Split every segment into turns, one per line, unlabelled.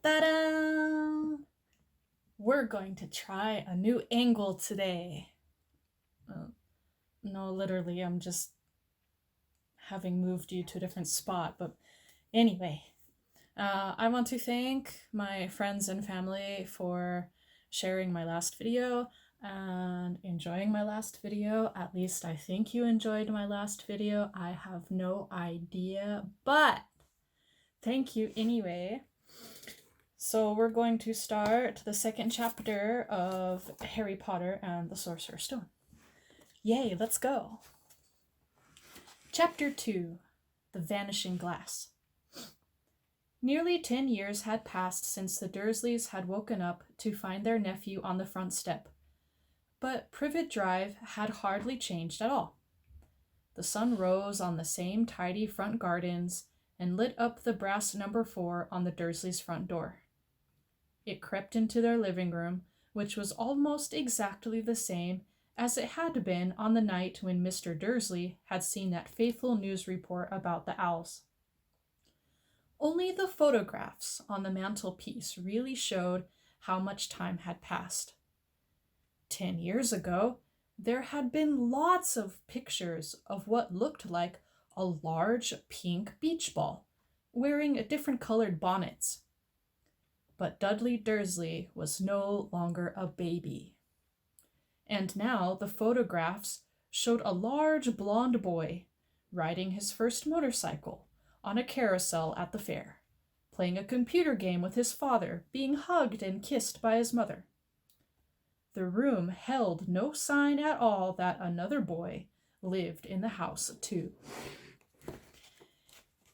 Ta-da! We're going to try a new angle today. No, literally, I'm just having moved you to a different spot. But anyway, I want to thank my friends and family for sharing my last video and enjoying my last video. At least I think you enjoyed my last video. I have no idea, but thank you anyway. So we're going to start the second chapter of Harry Potter and the Sorcerer's Stone. Yay, let's go. Chapter 2, The Vanishing Glass. Nearly 10 years had passed since the Dursleys had woken up to find their nephew on the front step. But Privet Drive had hardly changed at all. The sun rose on the same tidy front gardens and lit up the brass number 4 on the Dursleys' front door. It crept into their living room, which was almost exactly the same as it had been on the night when Mr. Dursley had seen that fateful news report about the owls. Only the photographs on the mantelpiece really showed how much time had passed. 10 years ago, there had been lots of pictures of what looked like a large pink beach ball, wearing different colored bonnets. But Dudley Dursley was no longer a baby. And now the photographs showed a large blond boy riding his first motorcycle on a carousel at the fair, playing a computer game with his father, being hugged and kissed by his mother. The room held no sign at all that another boy lived in the house too.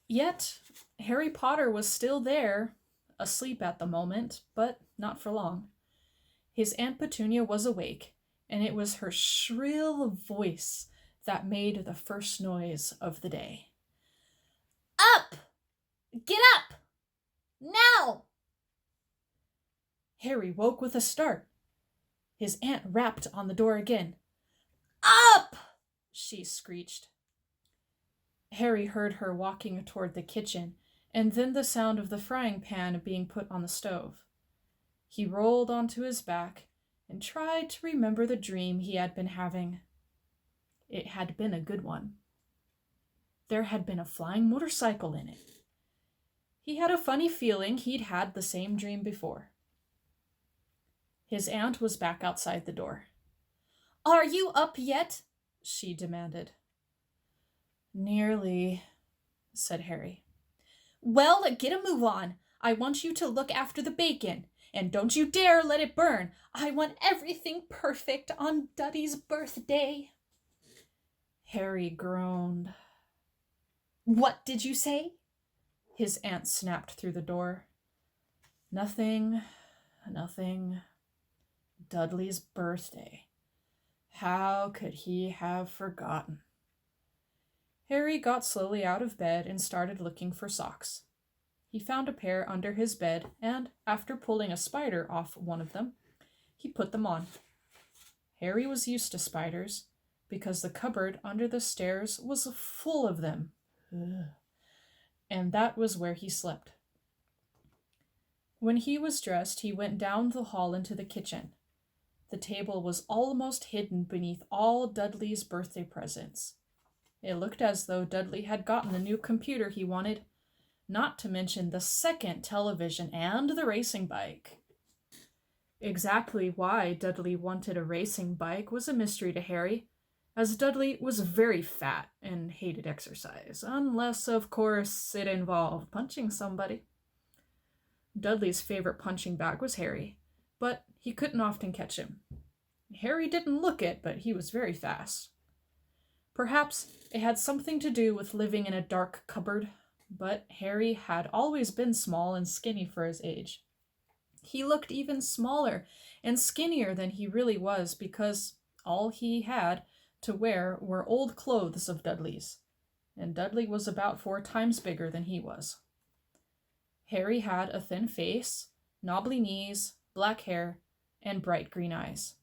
Yet Harry Potter was still there, asleep at the moment, but not for long. His Aunt Petunia was awake, and it was her shrill voice that made the first noise of the day.
Up! Get up! Now!
Harry woke with a start. His aunt rapped on the door again.
Up!
She screeched. Harry heard her walking toward the kitchen, and then the sound of the frying pan being put on the stove. He rolled onto his back and tried to remember the dream he had been having. It had been a good one. There had been a flying motorcycle in it. He had a funny feeling he'd had the same dream before. His aunt was back outside the door.
Are you up yet?
She demanded. Nearly, said Harry.
Well, get a move on. I want you to look after the bacon, and don't you dare let it burn. I want everything perfect on Duddy's birthday.
Harry groaned.
What did you say?
His aunt snapped through the door. Nothing. Dudley's birthday. How could he have forgotten? Harry got slowly out of bed and started looking for socks. He found a pair under his bed, and after pulling a spider off one of them, he put them on. Harry was used to spiders, because the cupboard under the stairs was full of them. And that was where he slept. When he was dressed, he went down the hall into the kitchen. The table was almost hidden beneath all Dudley's birthday presents. It looked as though Dudley had gotten the new computer he wanted, not to mention the second television and the racing bike. Exactly why Dudley wanted a racing bike was a mystery to Harry, as Dudley was very fat and hated exercise, unless, of course, it involved punching somebody. Dudley's favorite punching bag was Harry, but he couldn't often catch him. Harry didn't look it, but he was very fast. Perhaps it had something to do with living in a dark cupboard, but Harry had always been small and skinny for his age. He looked even smaller and skinnier than he really was because all he had to wear were old clothes of Dudley's, and Dudley was about 4 times bigger than he was. Harry had a thin face, knobbly knees, black hair, and bright green eyes.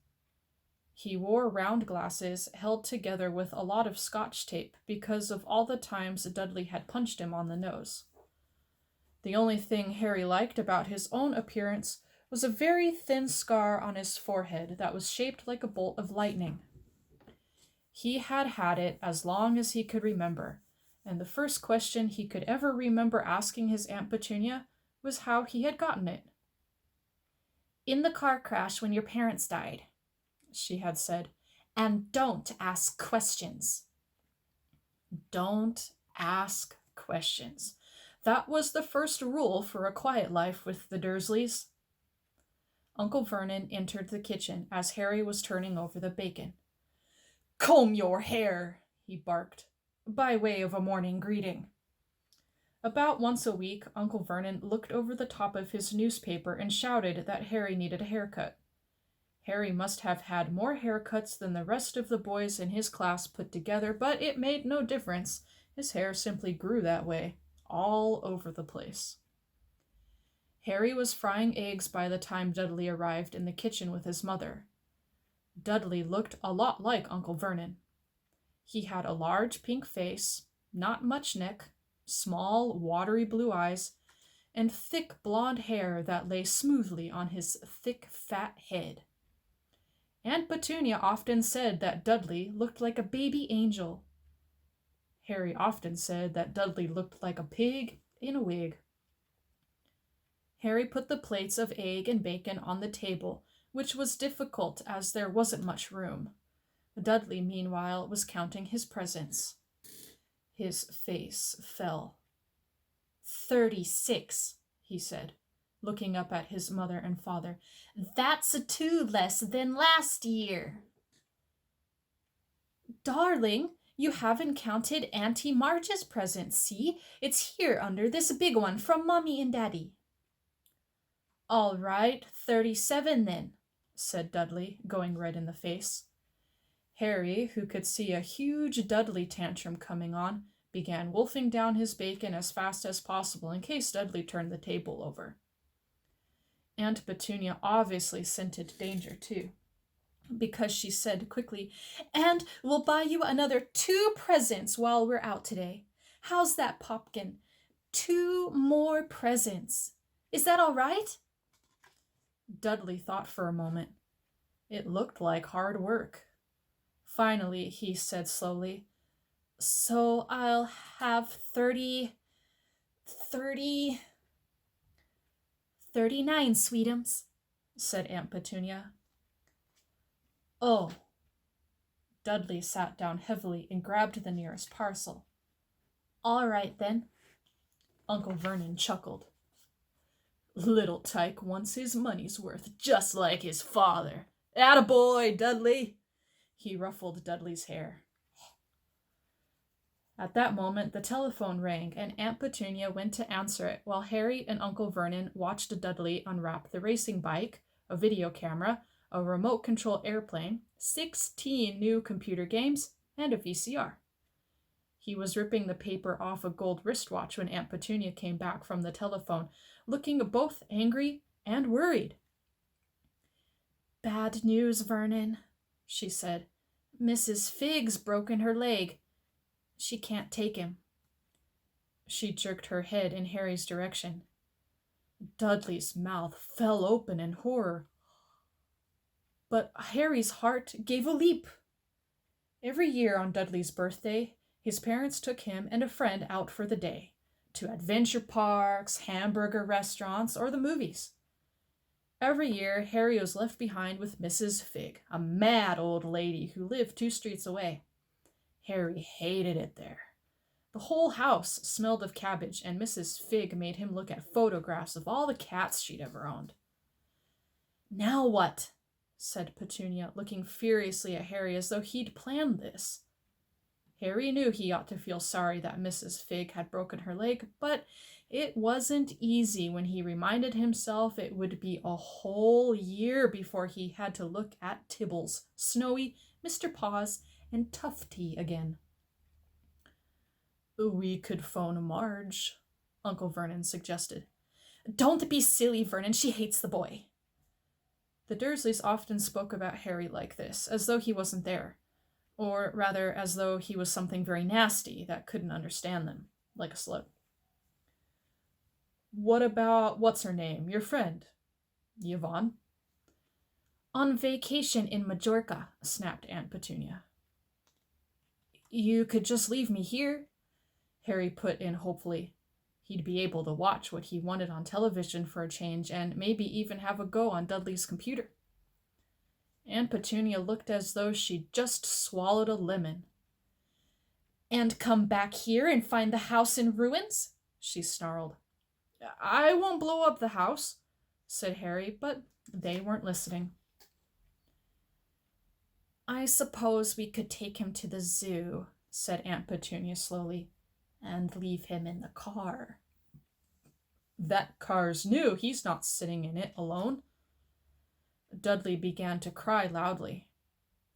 He wore round glasses held together with a lot of Scotch tape because of all the times Dudley had punched him on the nose. The only thing Harry liked about his own appearance was a very thin scar on his forehead that was shaped like a bolt of lightning. He had had it as long as he could remember, and the first question he could ever remember asking his Aunt Petunia was how he had gotten it. "In the car crash when your parents died," she had said, "and don't ask questions." Don't ask questions. That was the first rule for a quiet life with the Dursleys. Uncle Vernon entered the kitchen as Harry was turning over the bacon. "Comb your hair," he barked, by way of a morning greeting. About once a week, Uncle Vernon looked over the top of his newspaper and shouted that Harry needed a haircut. Harry must have had more haircuts than the rest of the boys in his class put together, but it made no difference. His hair simply grew that way, all over the place. Harry was frying eggs by the time Dudley arrived in the kitchen with his mother. Dudley looked a lot like Uncle Vernon. He had a large pink face, not much neck, small, watery blue eyes, and thick blonde hair that lay smoothly on his thick, fat head. Aunt Petunia often said that Dudley looked like a baby angel. Harry often said that Dudley looked like a pig in a wig. Harry put the plates of egg and bacon on the table, which was difficult as there wasn't much room. Dudley, meanwhile, was counting his presents. His face fell. 36, he said, looking up at his mother and father. "That's 2 less than last year." "Darling, you haven't counted Auntie Marge's present. See, it's here under this big one from Mommy and Daddy." "All right, 37 then," said Dudley, going red in the face. Harry, who could see a huge Dudley tantrum coming on, began wolfing down his bacon as fast as possible in case Dudley turned the table over. Aunt Petunia obviously scented danger too, because she said quickly, "And we'll buy you another 2 presents while we're out today. How's that, Popkin? 2 more presents. Is that all right?" Dudley thought for a moment. It looked like hard work. Finally, he said slowly, "So I'll have 39, sweetums," said Aunt Petunia. "Oh." Dudley sat down heavily and grabbed the nearest parcel. "All right, then." Uncle Vernon chuckled. "Little Tyke wants his money's worth, just like his father. Attaboy, Dudley!" He ruffled Dudley's hair. At that moment, the telephone rang, and Aunt Petunia went to answer it while Harry and Uncle Vernon watched Dudley unwrap the racing bike, a video camera, a remote control airplane, 16 new computer games, and a VCR. He was ripping the paper off a gold wristwatch when Aunt Petunia came back from the telephone, looking both angry and worried. "Bad news, Vernon," she said. "Mrs. Figg's broken her leg. She can't take him." She jerked her head in Harry's direction. Dudley's mouth fell open in horror. But Harry's heart gave a leap. Every year on Dudley's birthday, his parents took him and a friend out for the day, to adventure parks, hamburger restaurants, or the movies. Every year, Harry was left behind with Mrs. Figg, a mad old lady who lived 2 streets away. Harry hated it there. The whole house smelled of cabbage, and Mrs. Figg made him look at photographs of all the cats she'd ever owned. "Now what?" said Petunia, looking furiously at Harry as though he'd planned this. Harry knew he ought to feel sorry that Mrs. Figg had broken her leg, but it wasn't easy when he reminded himself it would be a whole year before he had to look at Tibbles, Snowy, Mr. Paws, and Tufty again. "We could phone Marge," Uncle Vernon suggested. "Don't be silly, Vernon. She hates the boy." The Dursleys often spoke about Harry like this, as though he wasn't there, or rather as though he was something very nasty that couldn't understand them, like a slug. What about what's-her-name, your friend? Yvonne?
On vacation in Majorca, snapped Aunt Petunia.
You could just leave me here, Harry put in hopefully. He'd be able to watch what he wanted on television for a change and maybe even have a go on Dudley's computer. Aunt Petunia looked as though she'd just swallowed a lemon.
And come back here and find the house in ruins? She snarled.
I won't blow up the house, said Harry, but they weren't listening.
I suppose we could take him to the zoo, said Aunt Petunia slowly, and leave him in the car.
That car's new. He's not sitting in it alone. Dudley began to cry loudly.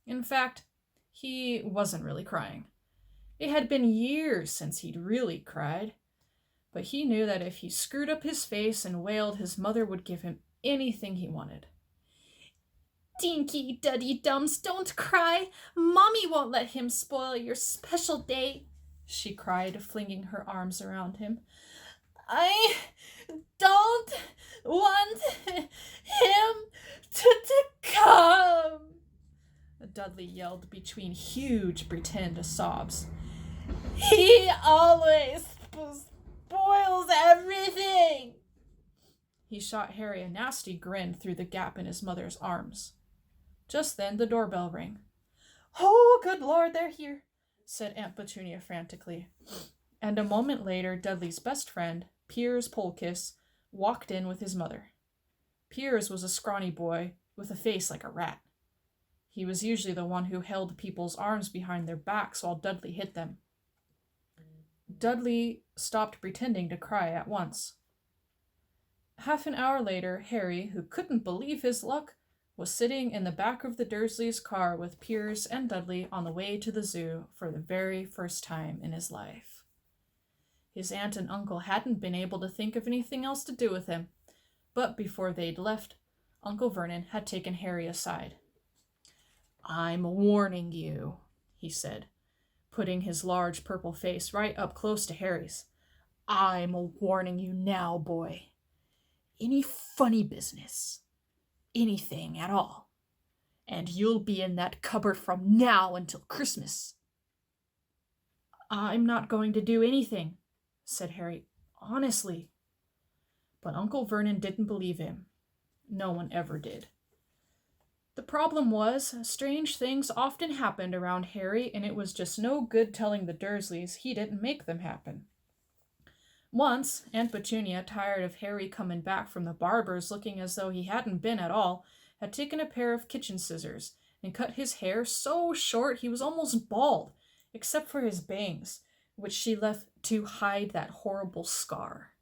In fact, he wasn't really crying. It had been years since he'd really cried, but he knew that if he screwed up his face and wailed, his mother would give him anything he wanted.
Dinky Duddy Dums, don't cry. Mommy won't let him spoil your special day, she cried, flinging her arms around him. I don't want him to come, Dudley yelled between huge pretend sobs. He always spoils everything.
He shot Harry a nasty grin through the gap in his mother's arms. Just then the doorbell rang.
Oh, good Lord, they're here,
said Aunt Petunia frantically. And a moment later, Dudley's best friend, Piers Polkiss, walked in with his mother. Piers was a scrawny boy with a face like a rat. He was usually the one who held people's arms behind their backs while Dudley hit them. Dudley stopped pretending to cry at once. Half an hour later, Harry, who couldn't believe his luck, was sitting in the back of the Dursleys' car with Piers and Dudley on the way to the zoo for the very first time in his life. His aunt and uncle hadn't been able to think of anything else to do with him, but before they'd left, Uncle Vernon had taken Harry aside. "I'm warning you," he said, putting his large purple face right up close to Harry's. "I'm warning you now, boy. Any funny business, anything at all, and you'll be in that cupboard from now until Christmas." "I'm not going to do anything," said Harry, "honestly." But Uncle Vernon didn't believe him. No one ever did. The problem was, strange things often happened around Harry, and it was just no good telling the Dursleys he didn't make them happen. Once, Aunt Petunia, tired of Harry coming back from the barber's looking as though he hadn't been at all, had taken a pair of kitchen scissors and cut his hair so short he was almost bald, except for his bangs, which she left to hide that horrible scar.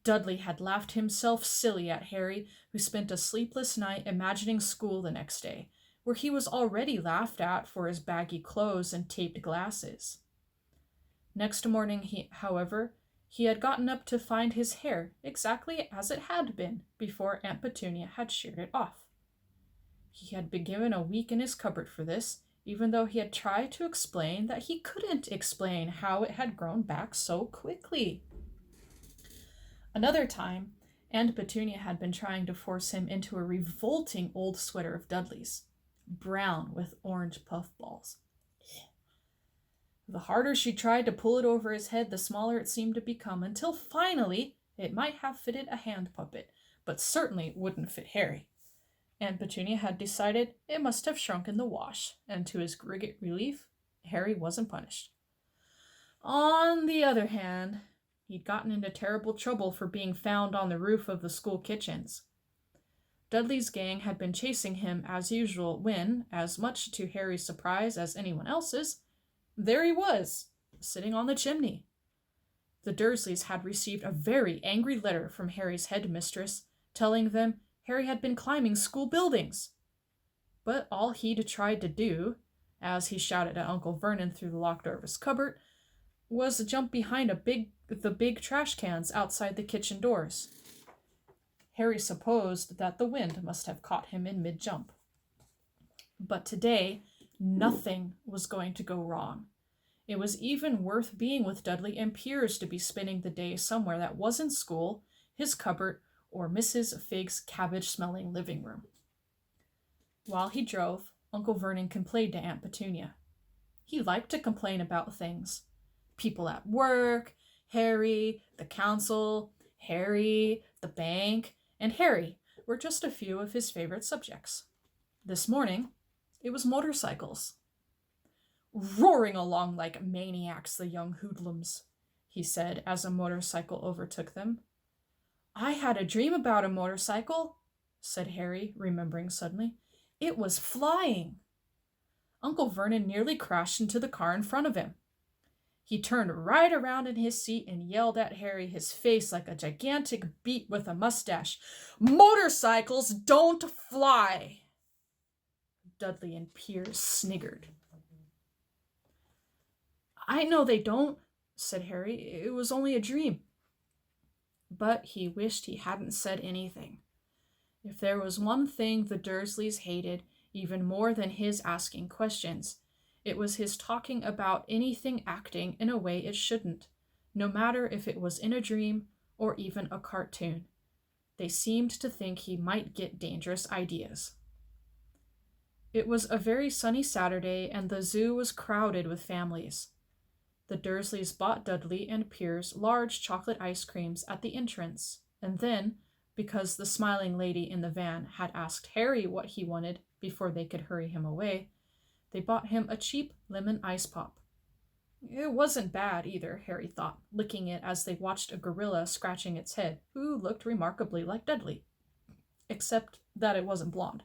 Dudley had laughed himself silly at Harry, who spent a sleepless night imagining school the next day, where he was already laughed at for his baggy clothes and taped glasses. Next morning, however, he had gotten up to find his hair exactly as it had been before Aunt Petunia had sheared it off. He had been given a week in his cupboard for this, even though he had tried to explain that he couldn't explain how it had grown back so quickly. Another time, Aunt Petunia had been trying to force him into a revolting old sweater of Dudley's, brown with orange puffballs. The harder she tried to pull it over his head, the smaller it seemed to become, until finally it might have fitted a hand puppet, but certainly wouldn't fit Harry. Aunt Petunia had decided it must have shrunk in the wash, and to his great relief, Harry wasn't punished. On the other hand, he'd gotten into terrible trouble for being found on the roof of the school kitchens. Dudley's gang had been chasing him as usual when, as much to Harry's surprise as anyone else's, there he was, sitting on the chimney. The Dursleys had received a very angry letter from Harry's headmistress, telling them Harry had been climbing school buildings. But all he'd tried to do, as he shouted at Uncle Vernon through the locked door of his cupboard, was to jump behind the big trash cans outside the kitchen doors. Harry supposed that the wind must have caught him in mid-jump. But today, nothing was going to go wrong. It was even worth being with Dudley and Piers to be spending the day somewhere that wasn't school, his cupboard, or Mrs. Fig's cabbage-smelling living room. While he drove, Uncle Vernon complained to Aunt Petunia. He liked to complain about things. People at work, Harry, the council, Harry, the bank, and Harry were just a few of his favorite subjects. This morning, it was motorcycles. "Roaring along like maniacs, the young hoodlums," he said as a motorcycle overtook them. "I had a dream about a motorcycle," said Harry, remembering suddenly. "It was flying." Uncle Vernon nearly crashed into the car in front of him. He turned right around in his seat and yelled at Harry, his face like a gigantic beet with a mustache. "Motorcycles don't fly!" Dudley and Piers sniggered. "I know they don't," said Harry. "It was only a dream." But he wished he hadn't said anything. If there was one thing the Dursleys hated even more than his asking questions, it was his talking about anything acting in a way it shouldn't, no matter if it was in a dream or even a cartoon. They seemed to think he might get dangerous ideas. It was a very sunny Saturday, and the zoo was crowded with families. The Dursleys bought Dudley and Piers large chocolate ice creams at the entrance, and then, because the smiling lady in the van had asked Harry what he wanted before they could hurry him away, they bought him a cheap lemon ice pop. It wasn't bad either, Harry thought, licking it as they watched a gorilla scratching its head, who looked remarkably like Dudley, except that it wasn't blonde.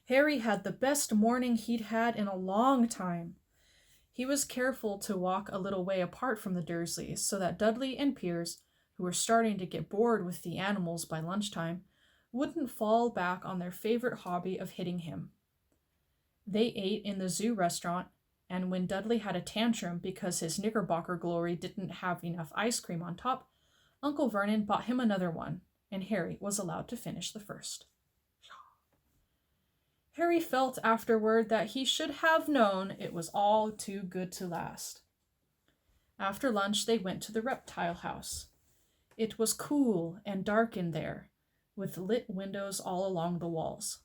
Harry had the best morning he'd had in a long time. He was careful to walk a little way apart from the Dursleys so that Dudley and Piers, who were starting to get bored with the animals by lunchtime, wouldn't fall back on their favorite hobby of hitting him. They ate in the zoo restaurant, and when Dudley had a tantrum because his Knickerbocker glory didn't have enough ice cream on top, Uncle Vernon bought him another one, and Harry was allowed to finish the first. Harry felt afterward that he should have known it was all too good to last. After lunch, they went to the reptile house. It was cool and dark in there, with lit windows all along the walls.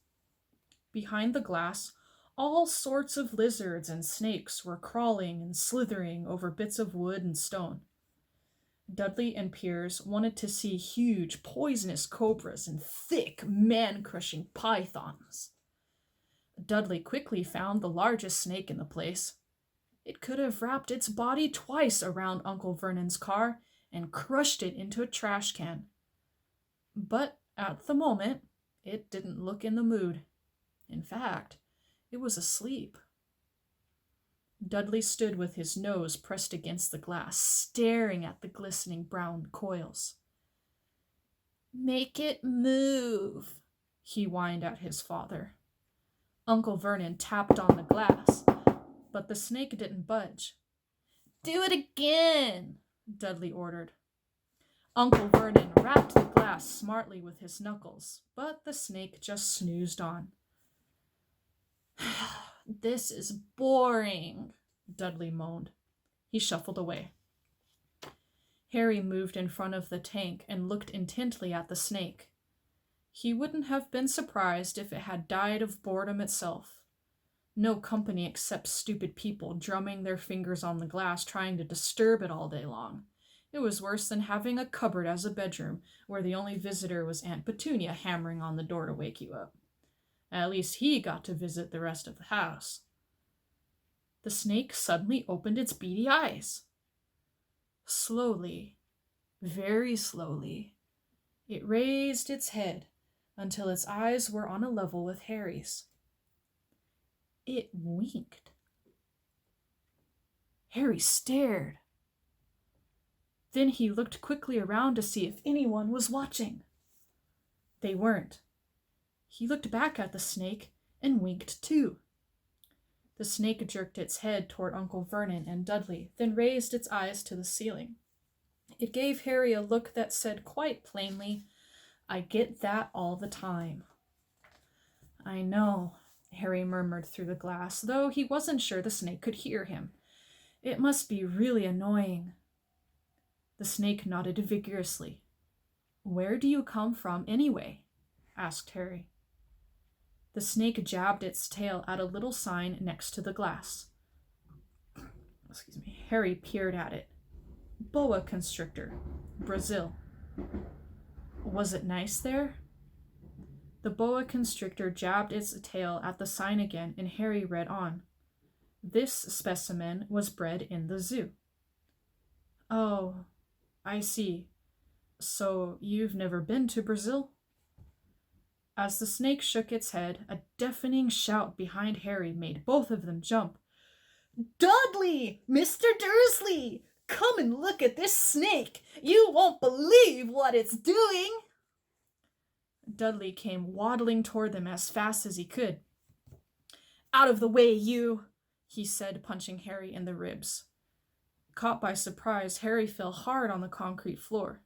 Behind the glass, all sorts of lizards and snakes were crawling and slithering over bits of wood and stone. Dudley and Piers wanted to see huge, poisonous cobras and thick, man-crushing pythons. Dudley quickly found the largest snake in the place. It could have wrapped its body twice around Uncle Vernon's car and crushed it into a trash can. But at the moment, it didn't look in the mood. In fact, it was asleep. Dudley stood with his nose pressed against the glass, staring at the glistening brown coils. "Make it move," he whined at his father. Uncle Vernon tapped on the glass, but the snake didn't budge. "Do it again," Dudley ordered. Uncle Vernon rapped the glass smartly with his knuckles, but the snake just snoozed on. "This is boring," Dudley moaned. He shuffled away. Harry moved in front of the tank and looked intently at the snake. He wouldn't have been surprised if it had died of boredom itself. No company except stupid people drumming their fingers on the glass trying to disturb it all day long. It was worse than having a cupboard as a bedroom, where the only visitor was Aunt Petunia hammering on the door to wake you up. At least he got to visit the rest of the house. The snake suddenly opened its beady eyes. Slowly, very slowly, it raised its head until its eyes were on a level with Harry's. It winked. Harry stared. Then he looked quickly around to see if anyone was watching. They weren't. He looked back at the snake and winked too. The snake jerked its head toward Uncle Vernon and Dudley, then raised its eyes to the ceiling. It gave Harry a look that said quite plainly, "I get that all the time." "I know," Harry murmured through the glass, though he wasn't sure the snake could hear him. It must be really annoying. The snake nodded vigorously. Where do you come from, anyway? Asked Harry. The snake jabbed its tail at a little sign next to the glass. Harry peered at it. Boa constrictor, Brazil. Was it nice there? The boa constrictor jabbed its tail at the sign again, and Harry read on. This specimen was bred in the zoo. Oh, I see. So you've never been to Brazil? As the snake shook its head, a deafening shout behind Harry made both of them jump.
Dudley! Mr. Dursley! Come and look at this snake! You won't believe what it's doing!
Dudley came waddling toward them as fast as he could.
Out of the way, you!
He said, punching Harry in the ribs. Caught by surprise, Harry fell hard on the concrete floor.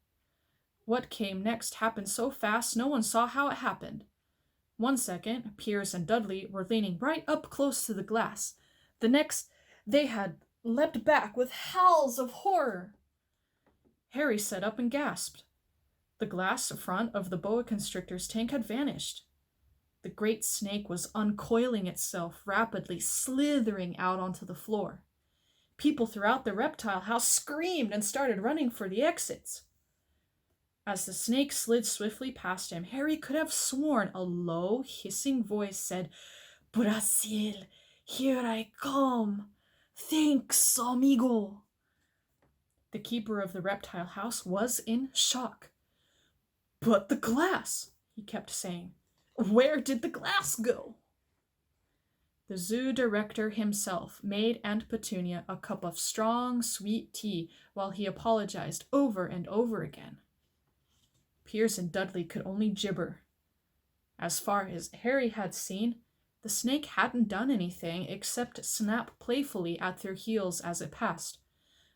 What came next happened so fast no one saw how it happened. 1 second, Piers and Dudley were leaning right up close to the glass. The next, they had leapt back with howls of horror. Harry sat up and gasped. The glass front of the boa constrictor's tank had vanished. The great snake was uncoiling itself, rapidly slithering out onto the floor. People throughout the reptile house screamed and started running for the exits. As the snake slid swiftly past him, Harry could have sworn a low, hissing voice said, Brazil, here I come. Thanks, amigo. The keeper of the reptile house was in shock. But the glass, he kept saying. Where did the glass go? The zoo director himself made Aunt Petunia a cup of strong, sweet tea while he apologized over and over again. Piers and Dudley could only gibber. As far as Harry had seen, the snake hadn't done anything except snap playfully at their heels as it passed.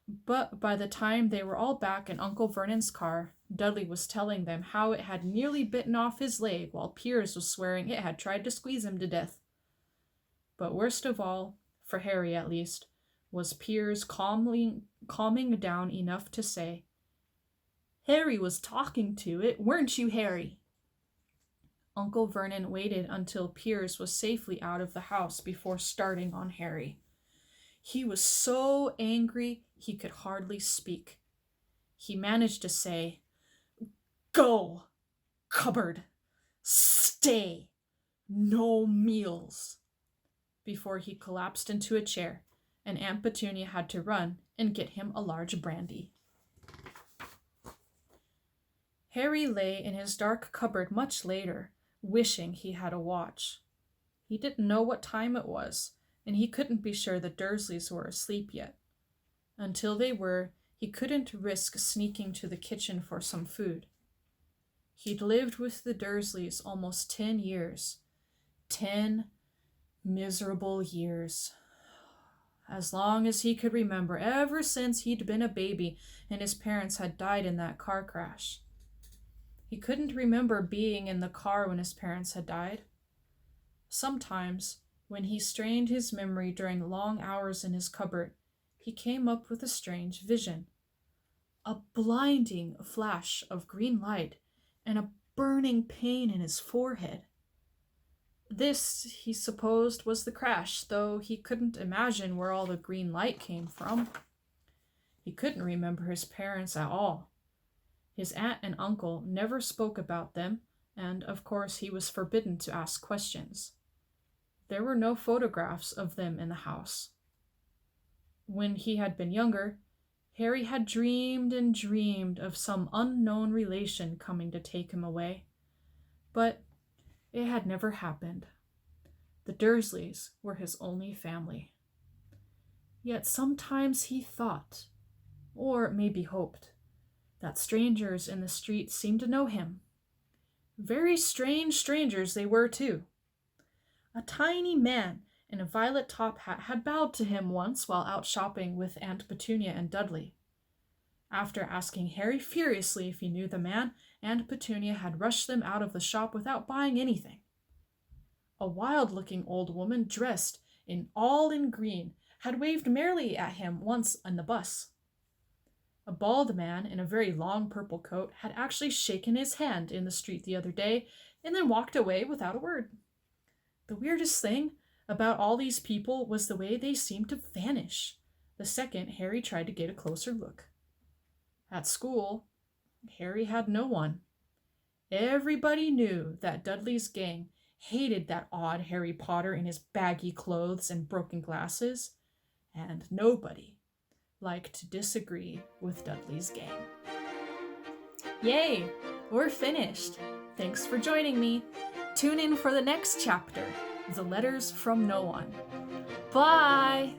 But by the time they were all back in Uncle Vernon's car, Dudley was telling them how it had nearly bitten off his leg while Piers was swearing it had tried to squeeze him to death. But worst of all, for Harry at least, was Piers calming down enough to say, Harry was talking to it, weren't you, Harry? Uncle Vernon waited until Piers was safely out of the house before starting on Harry. He was so angry he could hardly speak. He managed to say, Go! Cupboard! Stay! No meals! Before he collapsed into a chair, and Aunt Petunia had to run and get him a large brandy. Harry lay in his dark cupboard much later, wishing he had a watch. He didn't know what time it was, and he couldn't be sure the Dursleys were asleep yet. Until they were, he couldn't risk sneaking to the kitchen for some food. He'd lived with the Dursleys almost 10 years. 10 miserable years. As long as he could remember, ever since he'd been a baby and his parents had died in that car crash. He couldn't remember being in the car when his parents had died. Sometimes, when he strained his memory during long hours in his cupboard, he came up with a strange vision. A blinding flash of green light and a burning pain in his forehead. This, he supposed, was the crash, though he couldn't imagine where all the green light came from. He couldn't remember his parents at all. His aunt and uncle never spoke about them, and of course he was forbidden to ask questions. There were no photographs of them in the house. When he had been younger, Harry had dreamed and dreamed of some unknown relation coming to take him away. But it had never happened. The Dursleys were his only family. Yet sometimes he thought, or maybe hoped, that strangers in the street seemed to know him. Very strange strangers they were, too. A tiny man in a violet top hat had bowed to him once while out shopping with Aunt Petunia and Dudley. After asking Harry furiously if he knew the man, Aunt Petunia had rushed them out of the shop without buying anything. A wild-looking old woman dressed all in green had waved merrily at him once on the bus. A bald man in a very long purple coat had actually shaken his hand in the street the other day and then walked away without a word. The weirdest thing about all these people was the way they seemed to vanish the second Harry tried to get a closer look. At school, Harry had no one. Everybody knew that Dudley's gang hated that odd Harry Potter in his baggy clothes and broken glasses, and nobody liked to disagree with Dudley's gang. Yay! We're finished. Thanks for joining me. Tune in for the next chapter, The Letters from No One. Bye!